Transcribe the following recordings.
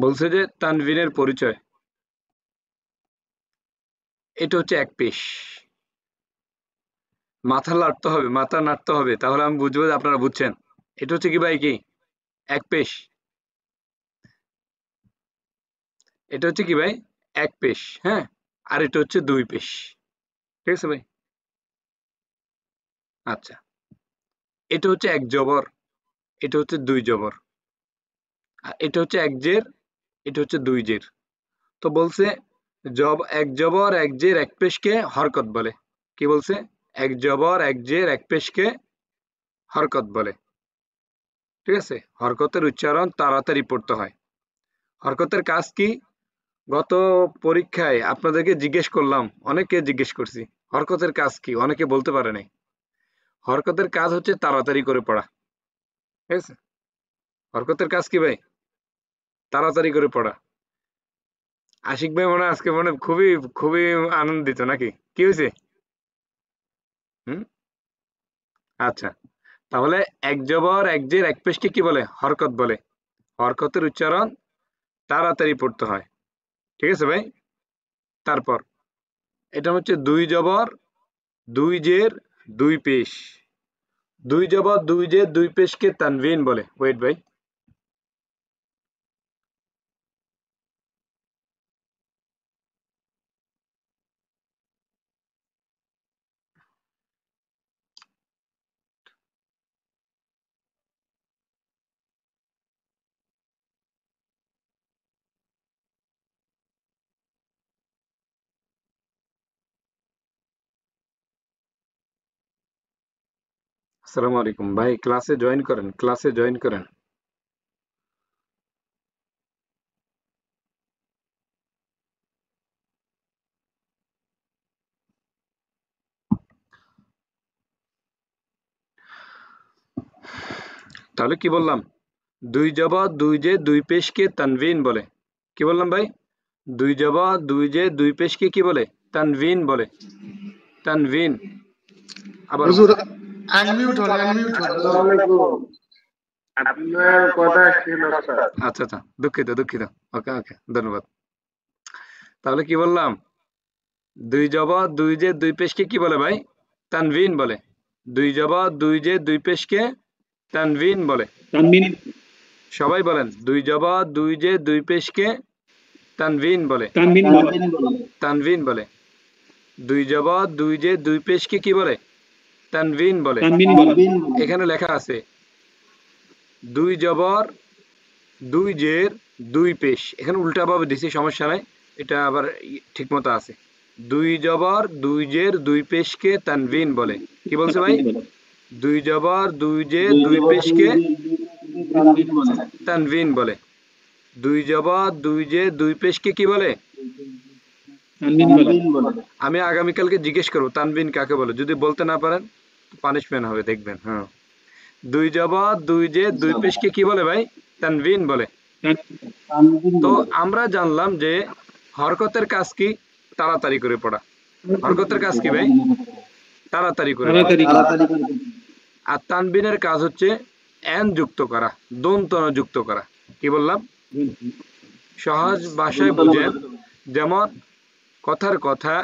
বলছে যে তানভিনের পরিচয়, এটা হচ্ছে এক পেশ। মাথা নাড়তে হবে, মাথা নাড়তে হবে, তাহলে আমি বুঝবো যে আপনারা বুঝছেন। এটা হচ্ছে কি ভাই, কি এক পেশ। এটা হচ্ছে কি ভাই, এক পেশ। হ্যাঁ, আর এটা হচ্ছে দুই পেশ। ঠিক আছে ভাই? আচ্ছা, এটা হচ্ছে এক জবর, এটা হচ্ছে দুই জবর, আর এটা হচ্ছে এক জের, এটা হচ্ছে দুই জের। তো বলছে এক জবর এক জের এক পেশকে হরকত বলে। কি বলছে? এক জবর এক জের এক পেশকে হরকত বলে। ঠিক আছে? হরকতের উচ্চারণ তাড়াতাড়ি পড়তে হয়। হরকতের কাজ কি? গত পরীক্ষায় আপনাদেরকে জিজ্ঞেস করলাম, অনেকে জিজ্ঞেস করছি হরকতের কাজ কি, অনেকে বলতে পারে নাই। হরকতের কাজ হচ্ছে তাড়াতাড়ি করে পড়া। ঠিক আছে? হরকতের কাজ কি ভাই? তাড়াতাড়ি করে পড়া। আশিক ভাই মনে হয় আজকে মনে হয় খুবই খুবই আনন্দিত নাকি? কি হয়েছে? হুম, আচ্ছা, তাহলে এক জবর এক জের এক পেশকে কি বলে? হরকত বলে। হরকতের উচ্চারণ তাড়াতাড়ি পড়তে হয়। ঠিক আছে ভাই? তারপর এটা হচ্ছে দুই জবর দুই জের দুই পেশ। দুই জবর দুই জের দুই পেশকে তানভিন বলে। ওয়েট ভাই, আসসালামু আলাইকুম ভাই, ক্লাসে জয়েন করেন, ক্লাসে জয়েন করেন। তাহলে কি বললাম? দুই জবর দুই জের দুই পেশকে তানভিন বলে। কি বললাম ভাই? দুই জবর দুই জের দুই পেশকে কি বলে? তানভিন বলে। তানভিন। আবার বল। হুজুর আনমিউট হন, আনমিউট হন হুজুর। আসসালামু আলাইকুম। আপনার কথা আসছিল স্যার। আচ্ছা আচ্ছা, দুঃখিত দুঃখিত। ওকে ওকে, ধন্যবাদ। তাহলে কি বললাম? দুই জবর দুই জের দুই পেশকে কি বলে ভাই? তানভিন বলে। দুই জবর দুই জের দুই পেশকে তানভিন বলে। তানবিন। সবাই বলেন, দুই জবর দুই জের দুই পেশকে তানভিন বলে। তানবিন বলে। তানভিন বলে। দুই জবর দুই জের দুই পেশকে কি বলে? তানভিন বলে। তানবিন বলে। এখানে লেখা আছে দুই জবর দুই জের দুই পেশ, এখানে উল্টাভাবে দিছি, সমস্যা নাই, এটা আবার ঠিক মতো আছে। দুই জবর দুই জের দুই পেশকে তানভিন বলে। কি বলছে ভাই? দুই জবর দুই জের দুই পেশকে তানভিন বলে। দুই জবর দুই জের দুই পেশকে কি বলে? তানবিন বলে। আমি আগামীকালকে জিজ্ঞেস করবো তানভিন কাকে বলে, যদি বলতে না পারেন পানিশমেন্ট হবে, দেখবেন। হ্যাঁ, দুই জবর দুই জের দুই পেশকে কি বলে ভাই? তানভিন বলে। তো আমরা জানলাম যে হরকতের কাজ কি? তাড়াতাড়ি করে পড়া। হরকতের কাজ কি ভাই? তাড়াতাড়ি করে পড়া। তাড়াতাড়ি। আর তানবিনের কাজ হচ্ছে এন যুক্ত করা, দন্তন যুক্ত করা। কি বললাম? সহজ ভাষায় বুঝেন, যেমন কথার কথা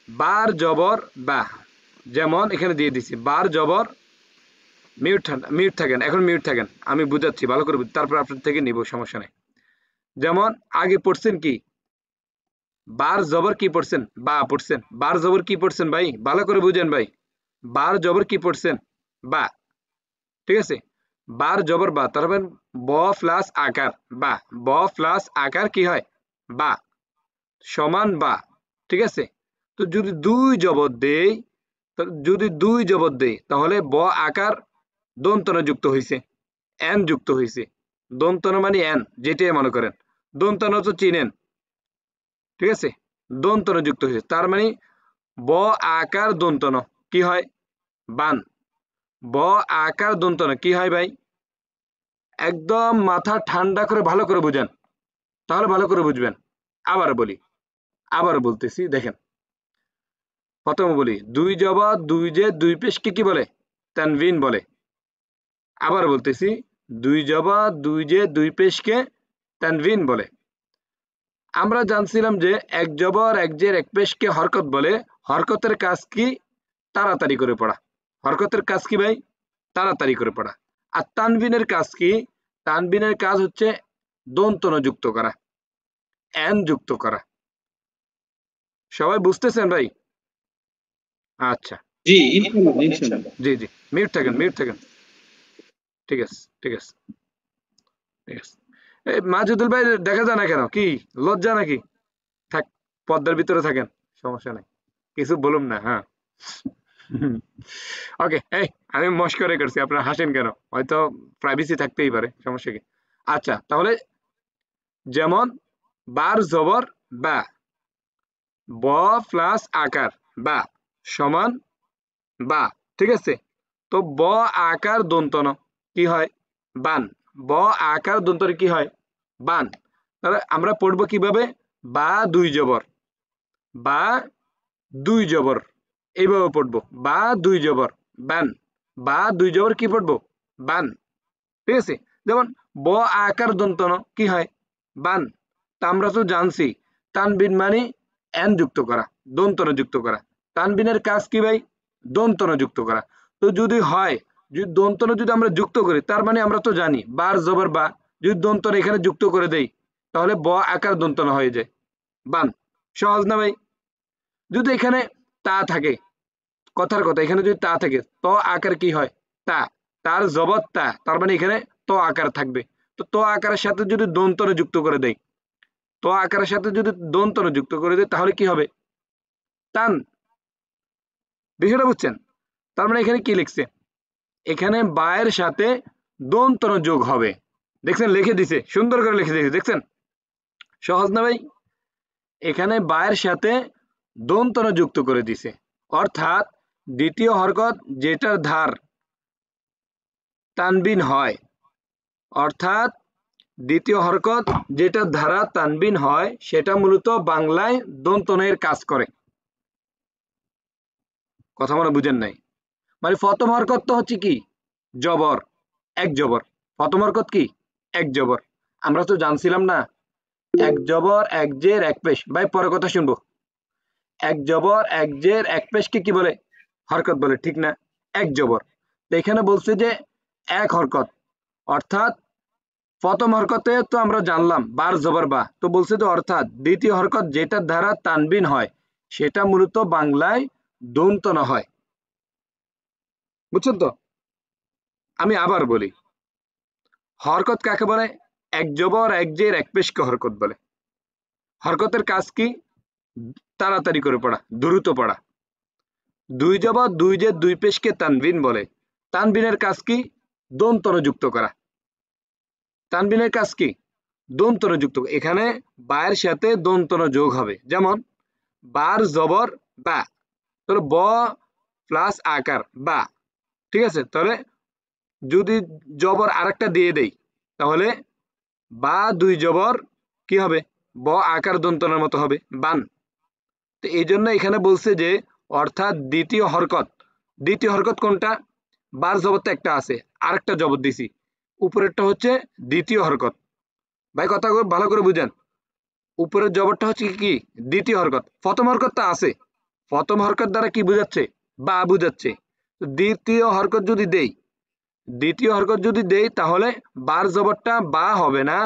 বার জবর বা, যেমন এখানে দিয়ে দিছি বার জবর, মিউট থাকেন, এখন মিউট থাকেন, আমি বুঝাচ্ছি ভালো করে, তারপর আপনার থেকে নিব, সমস্যা নেই। যেমন আগে পড়ছেন কি? বার জবর কি পড়ছেন? বা পড়ছেন। বার জবর কি পড়ছেন ভাই? ভালো করে বুঝেন ভাই। বার জবর কি পড়ছেন? বা। ঠিক আছে? বার জবর বা, তার মানে ব প্লাস আকার বা, ব প্লাস আকার কি হয়? বা, সমান বা। ঠিক আছে? তো যদি দুই জবর দেই, তাহলে ব আকার দন্তন যুক্ত হয়েছে, এন যুক্ত হয়েছে। দন্তন মানে এন, যেটাই মনে করেন। দন্তন তো চিনেন। ঠিক আছে? দন্তন যুক্ত হয়েছে, তার মানে ব আকার দন্তন কি হয়? বান। ব আকার দন্তন কি হয় ভাই? একদম মাথা ঠান্ডা করে ভালো করে বুঝেন, তাহলে ভালো করে বুঝবেন। আবার বলি, আবার বলতেছি, দেখেন। প্রথমে বলি, দুই জবর দুই জের দুই পেশকে কি বলে? তানভিন বলে। আবার বলতেছি, দুই জবর দুই জের দুই পেশকে তানভিন বলে। আমরা জানছিলাম যে এক জবর এক জের এক পেশকে হরকত বলে। হরকতের কাজ কি? তাড়াতাড়ি করে পড়া। হরকতের কাজ কি ভাই? তাড়াতাড়ি করে পড়া। আর তানবিনের কাজ কি? তানবিনের কাজ হচ্ছে দন্তন যুক্ত করা, এন যুক্ত করা। সবাই বুঝতেছেন ভাই? আচ্ছা, জি ইনশাআল্লাহ ইনশাআল্লাহ। জি জি, মিউট থাকেন, মিউট থাকেন। ঠিক আছে, ঠিক আছে, ঠিক আছে। এই মাজিদুল ভাই দেখা যায় না কেন? কি লজ্জা নাকি? থাক, পর্দার ভিতরে থাকেন, সমস্যা নাই, কিছু বলুন না। হ্যাঁ, ওকে। এই আমি মস্করা করছি, আপনারা হাসেন কেন? হয়তো প্রাইভেসি থাকতেই পারে, সমস্যা কি? আচ্ছা, তাহলে যেমন বার জবর বা, ব প্লাস আকার বা সমান বা, ঠিক আছে? তো ব আকার দন্তন কি হয়? বান। ব আকার দন্তন কি হয়? বান। তাহলে আমরা পড়বো কিভাবে? বা দুই জবর, বা দুই জবর, এইভাবে পড়বো। বা দুই জবর বান, বা দুই জবর কি পড়বো? বান, ঠিক আছে? যেমন ব আকার দন্তন কি হয়? বান। তা আমরা তো জানছি তানবিন মানে এন যুক্ত করা, দন্তন যুক্ত করা। তানবিনের কাজ কি ভাই? দন্তন যুক্ত করা। তো যদি হয়, যদি দন্তন যদি আমরা যুক্ত করি, তার মানে আমরা তো জানি বার জবর বা, যদি দন্তন এখানে যুক্ত করে দেই তাহলে ব আকার দন্তন হয়ে যায়, বান। সহজ না ভাই? যদি এখানে তা থাকে, কথার কথা, এখানে যদি তা থাকে, ত আকার কি হয়? তা, তার জবর তা, তার মানে এখানে ত আকার থাকবে। তো ত আকারের সাথে যদি দন্তন যুক্ত করে দেয়, ত আকারের সাথে যদি দন্তন যুক্ত করে দেয় তাহলে কি হবে? তান। বিষয়টা বুঝছেন? তার মানে এখানে কি লিখছে? এখানে বায়ের সাথে দন্তন যোগ হবে। দেখছেন, লিখে দিছে, সুন্দর করে লিখে দিয়েছে, দেখছেন? সহজ না ভাই? এখানে বায়ের সাথে দন্তন যুক্ত করে দিছে, অর্থাৎ দ্বিতীয় হরকত যেটার ধার তানবিন হয়, অর্থাৎ দ্বিতীয় হরকত যেটার ধারা তানবিন হয় সেটা মূলত বাংলায় দন্তনের কাজ করে। কথা মনে বুঝেন নাই? মানে প্রথম হরকত তো হচ্ছে কি? জবর, এক জবর। প্রথম হরকত কি? এক জবর। আমরা তো জানছিলাম না এক জবর এক জের এক পেশ। ভাই পরে কথা শুনবো। এক জবর এক জের এক পেশকে কি বলে? হরকত বলে, ঠিক না? এক জবর। তো এখানে বলছে যে এক হরকত, অর্থাৎ প্রথম হরকতে তো আমরা জানলাম বার জবর বা, তো বলছে যে অর্থাৎ দ্বিতীয় হরকত যেটার দ্বারা তানবিন হয় সেটা মূলত বাংলায় দন্তন হয়। বুঝছেন তো? আমি আবার বলি, হরকত কাকে বলে? এক জবর এক জের এক পেশকে হরকত বলে। হরকতের কাজ কি? তাড়াতাড়ি করে পড়া, দ্রুত পড়া। দুই জবর দুই জের দুই পেশকে তানবিন বলে। তানবিনের কাজ কি? দন্তন যুক্ত করা। তানবিনের কাজ কি? দন্তন যুক্ত। এখানে বায়ের সাথে দন্তন যোগ হবে। যেমন বার জবর বা, তাহলে ব প্লাস আকার বা, ঠিক আছে? তাহলে যদি জবর আরেকটা দিয়ে দেই তাহলে বা দুই জবর কি হবে? ব আকার দন্তনের মতো হবে, বান। তো এই জন্য এখানে বলছে যে অর্থাৎ দ্বিতীয় হরকত, দ্বিতীয় হরকত কোনটা? বার জবর তো একটা আছে, আরেকটা জবর দিছি, উপরেরটা হচ্ছে দ্বিতীয় হরকত। ভাই কথা ভালো করে বুঝেন, উপরের জবরটা হচ্ছে কি? দ্বিতীয় হরকত। প্রথম হরকতটা আছে, প্রথম হরকত দ্বারা কি বুঝাচ্ছে? বা বুঝাচ্ছে। তো দ্বিতীয় হরকত যদি দেই, দ্বিতীয় হরকত যদি দেই তাহলে বার জবরটা বা হবে না,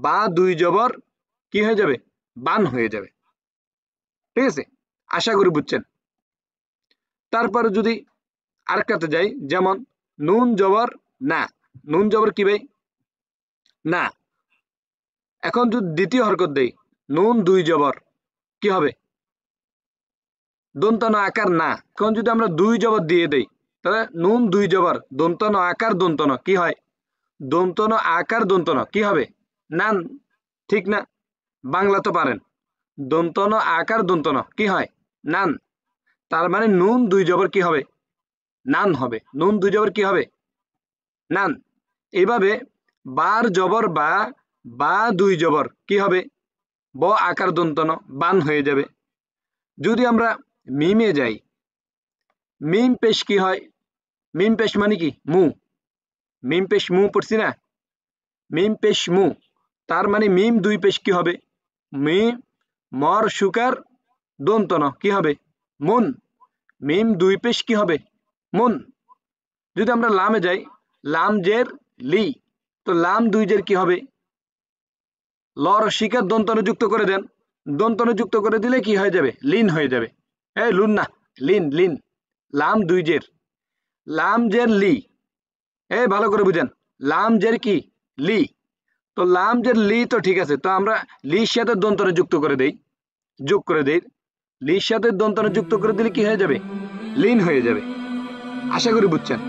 বা দুই জবর কি হয়ে যাবে? বান হয়ে যাবে, ঠিক আছে? আশা করি বুঝছেন। তারপরে যদি আরেকটাতে যাই, যেমন নুন জবর না, নুন জবর কি ভাই? না। এখন যদি দ্বিতীয় হরকত দেই, নুন দুই জবর কি হবে? দন্তন আকার না। এখন যদি আমরা দুই জবর দিয়ে দেই তাহলে নুন দুই জবর দন্তন আকার দন্তন কি হয়? দন্তন আকার দন্তন কি হবে? নান, ঠিক না? বাংলা তো পারেন। দন্তন আকার দন্তন কি হয়? নান। তার মানে নুন দুই জবর কি হবে? নান হবে। নুন দুই জবর কি হবে? নান। এইভাবে বার জবর বা, বা দুই জবর কি হবে? ব আকার দন্তন বান হয়ে যাবে। যদি আমরা মিমে যাই, মিম পেশ কি হয়? মিম পেশ মানে কি? মু। মিম পেশ মু পড়ছি না? মিম পেশ মু। তার মানে মিম দুই পেশ কি হবে? মিম মর শুকার দন্তন কি হবে? মুন। মিম দুই পেশ কি হবে? মুন। যদি আমরা লামে যাই, লাম জের লি, তো লাম দুই জের কি হবে? লর শিকার দন্তন যুক্ত করে দেন, দন্তন যুক্ত করে দিলে কি হয়ে যাবে? লিন হয়ে যাবে। এই লুন না, লিন লিন। লাম দুই জের, লাম জের লি। এই ভালো করে বুঝেন, লাম জের কি? লি। তো লাম জের লি তো ঠিক আছে, তো আমরা লির সাথে দন্তনে যুক্ত করে দেই, যোগ করে দেই। লির সাথে দন্তনে যুক্ত করে দিলে কি হয়ে যাবে? লিন হয়ে যাবে। আশা করি বুঝছেন।